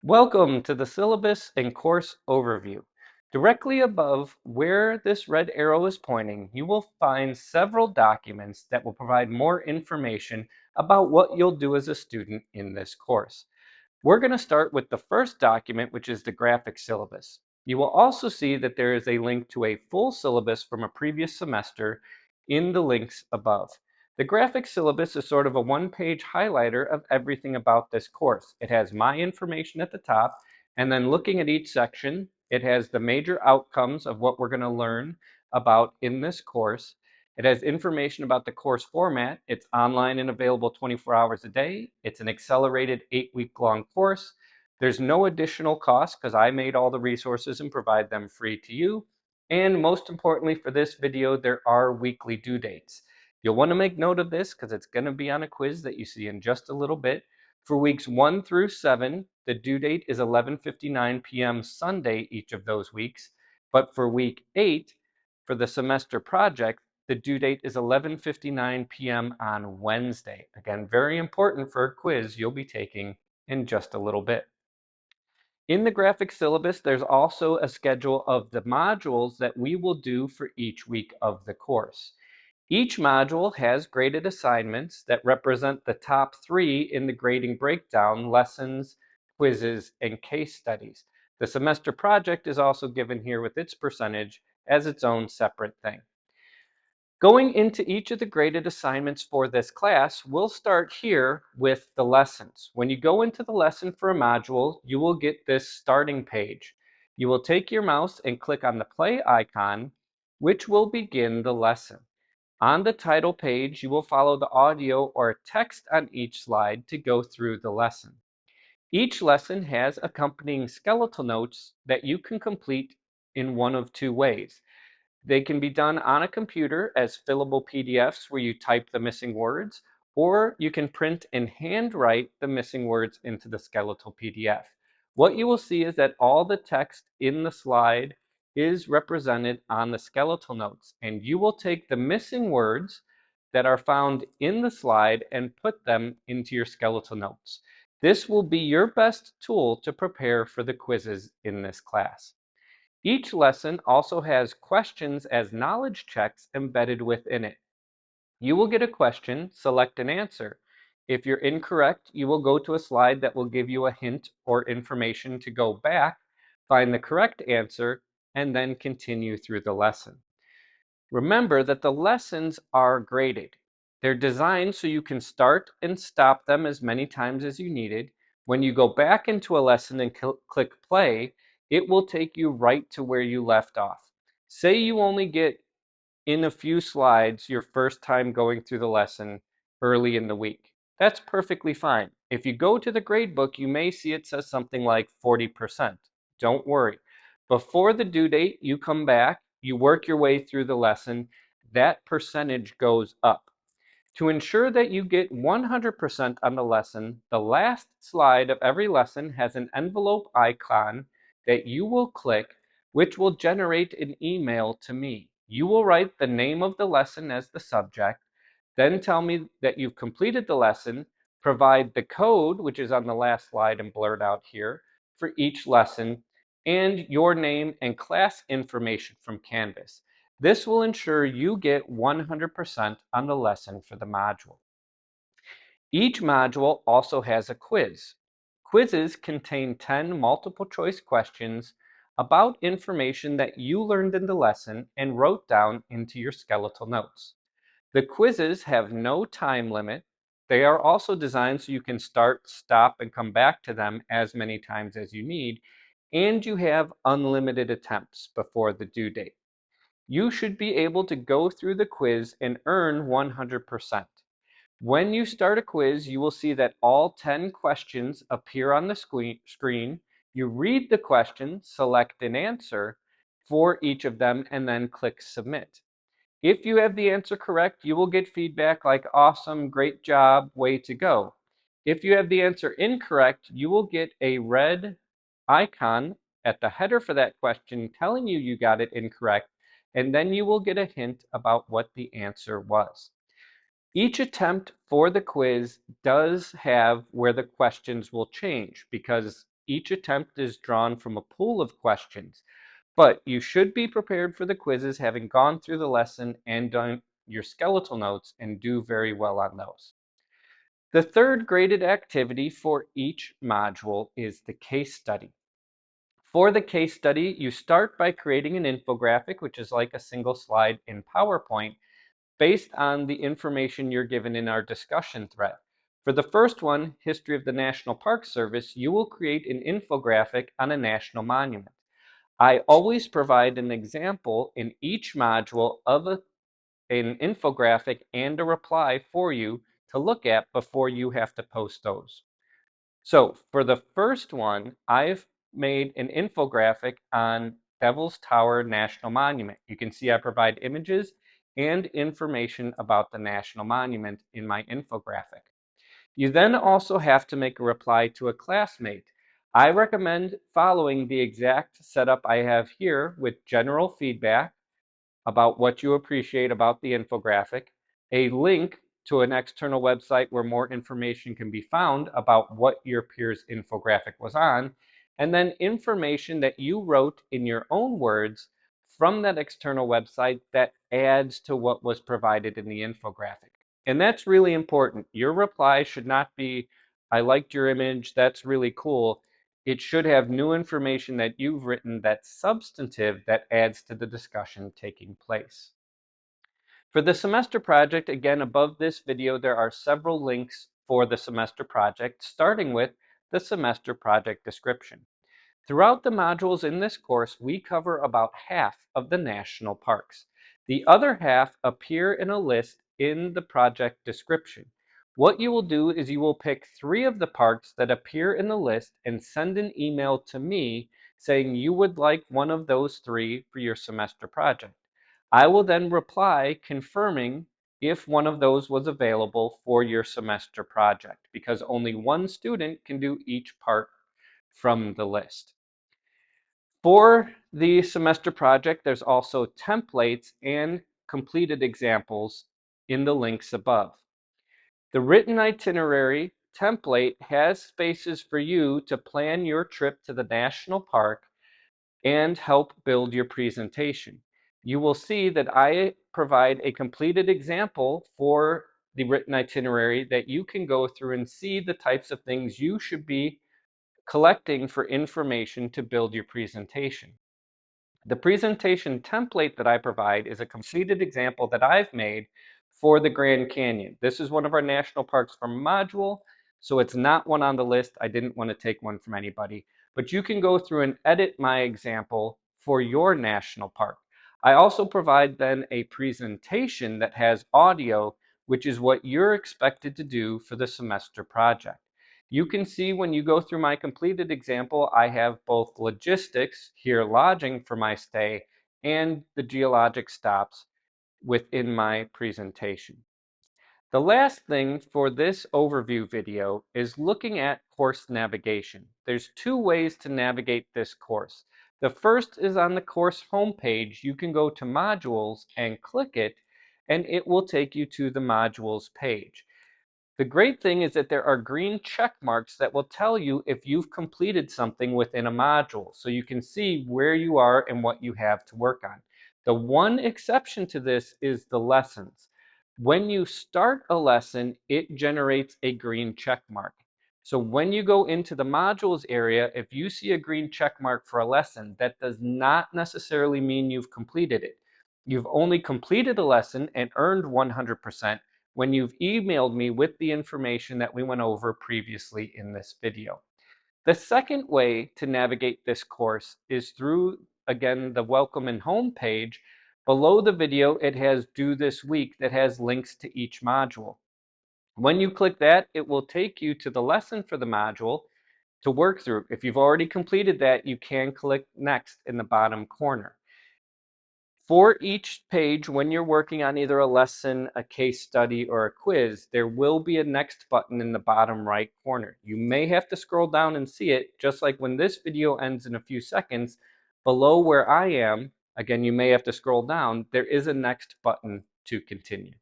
Welcome to the syllabus and course overview. Directly above where this red arrow is pointing, you will find several documents that will provide more information about what you'll do as a student in this course. We're going to start with the first document, which is the graphic syllabus. You will also see that there is a link to a full syllabus from a previous semester in the links above. The graphic syllabus is sort of a one-page highlighter of everything about this course. It has my information at the top, and then looking at each section, it has the major outcomes of what we're going to learn about in this course. It has information about the course format. It's online and available 24 hours a day. It's an accelerated 8-week-long course. There's no additional cost because I made all the resources and provide them free to you. And most importantly for this video, there are weekly due dates. You'll want to make note of this because it's going to be on a quiz that you see in just a little bit. For weeks 1 through 7, the due date is 11:59 p.m. Sunday each of those weeks. But for week 8, for the semester project, the due date is 11:59 p.m. on Wednesday. Again, very important for a quiz you'll be taking in just a little bit. In the graphic syllabus, there's also a schedule of the modules that we will do for each week of the course. Each module has graded assignments that represent the top 3 in the grading breakdown: lessons, quizzes, and case studies. The semester project is also given here with its percentage as its own separate thing. Going into each of the graded assignments for this class, we'll start here with the lessons. When you go into the lesson for a module, you will get this starting page. You will take your mouse and click on the play icon, which will begin the lesson. On the title page, you will follow the audio or text on each slide to go through the lesson. Each lesson has accompanying skeletal notes that you can complete in one of two ways. They can be done on a computer as fillable PDFs where you type the missing words, or you can print and handwrite the missing words into the skeletal PDF. What you will see is that all the text in the slide is represented on the skeletal notes, and you will take the missing words that are found in the slide and put them into your skeletal notes. This will be your best tool to prepare for the quizzes in this class. Each lesson also has questions as knowledge checks embedded within it. You will get a question, select an answer. If you're incorrect, you will go to a slide that will give you a hint or information to go back, find the correct answer, and then continue through the lesson. Remember that the lessons are graded. They're designed so you can start and stop them as many times as you needed. When you go back into a lesson and click play, it will take you right to where you left off. Say you only get in a few slides your first time going through the lesson early in the week. That's perfectly fine. If you go to the grade book, you may see it says something like 40%. Don't worry. Before the due date, you come back, you work your way through the lesson, that percentage goes up. To ensure that you get 100% on the lesson, the last slide of every lesson has an envelope icon that you will click, which will generate an email to me. You will write the name of the lesson as the subject, then tell me that you've completed the lesson, provide the code, which is on the last slide and blurred out here, for each lesson, and your name and class information from Canvas. This will ensure you get 100% on the lesson for the module. Each module also has a quiz. Quizzes contain 10 multiple choice questions about information that you learned in the lesson and wrote down into your skeletal notes. The quizzes have no time limit. They are also designed so you can start, stop, and come back to them as many times as you need, and you have unlimited attempts before the due date. You should be able to go through the quiz and earn 100%. When you start a quiz, you will see that all 10 questions appear on the screen. You read the question, select an answer for each of them, and then click Submit. If you have the answer correct, you will get feedback like awesome, great job, way to go. If you have the answer incorrect, you will get a red icon at the header for that question telling you you got it incorrect, and then you will get a hint about what the answer was. Each attempt for the quiz does have where the questions will change because Each attempt is drawn from a pool of questions, but you should be prepared for the quizzes, having gone through the lesson and done your skeletal notes, and do very well on those. The third graded activity for each module is the case study. For the case study, you start by creating an infographic, which is like a single slide in PowerPoint, based on the information you're given in our discussion thread. For the first one, History of the National Park Service, you will create an infographic on a national monument. I always provide an example in each module of an infographic and a reply for you to look at before you have to post those. So for the first one, I've made an infographic on Devil's Tower National Monument. You can see I provide images and information about the national monument in my infographic. You then also have to make a reply to a classmate. I recommend following the exact setup I have here with general feedback about what you appreciate about the infographic, a link to an external website where more information can be found about what your peer's infographic was on, and then information that you wrote in your own words from that external website that adds to what was provided in the infographic. And that's really important. Your reply should not be, I liked your image, that's really cool. It should have new information that you've written that's substantive, that adds to the discussion taking place. For the semester project, again, above this video, there are several links for the semester project, starting with the semester project description. Throughout the modules in this course, we cover about half of the national parks. The other half appear in a list in the project description. What you will do is you will pick 3 of the parks that appear in the list and send an email to me saying you would like one of those 3 for your semester project. I will then reply confirming if one of those was available for your semester project, because only one student can do each park from the list. For the semester project, there's also templates and completed examples in the links above. The written itinerary template has spaces for you to plan your trip to the national park and help build your presentation. You will see that I provide a completed example for the written itinerary that you can go through and see the types of things you should be collecting for information to build your presentation. The presentation template that I provide is a completed example that I've made for the Grand Canyon. This is one of our national parks from module, so it's not one on the list. I didn't want to take one from anybody, but you can go through and edit my example for your national park. I also provide then a presentation that has audio, which is what you're expected to do for the semester project. You can see when you go through my completed example, I have both logistics, here lodging for my stay, and the geologic stops within my presentation. The last thing for this overview video is looking at course navigation. There's 2 ways to navigate this course. The first is on the course homepage. You can go to modules and click it, and it will take you to the modules page. The great thing is that there are green check marks that will tell you if you've completed something within a module, so you can see where you are and what you have to work on. The one exception to this is the lessons. When you start a lesson, it generates a green check mark. So when you go into the modules area, if you see a green check mark for a lesson, that does not necessarily mean you've completed it. You've only completed a lesson and earned 100% when you've emailed me with the information that we went over previously in this video. The second way to navigate this course is through, again, the welcome and home page. Below the video, it has due this week that has links to each module. When you click that, it will take you to the lesson for the module to work through. If you've already completed that, you can click next in the bottom corner. For each page, when you're working on either a lesson, a case study, or a quiz, there will be a next button in the bottom right corner. You may have to scroll down and see it, just like when this video ends in a few seconds. Below where I am, again, you may have to scroll down, there is a next button to continue.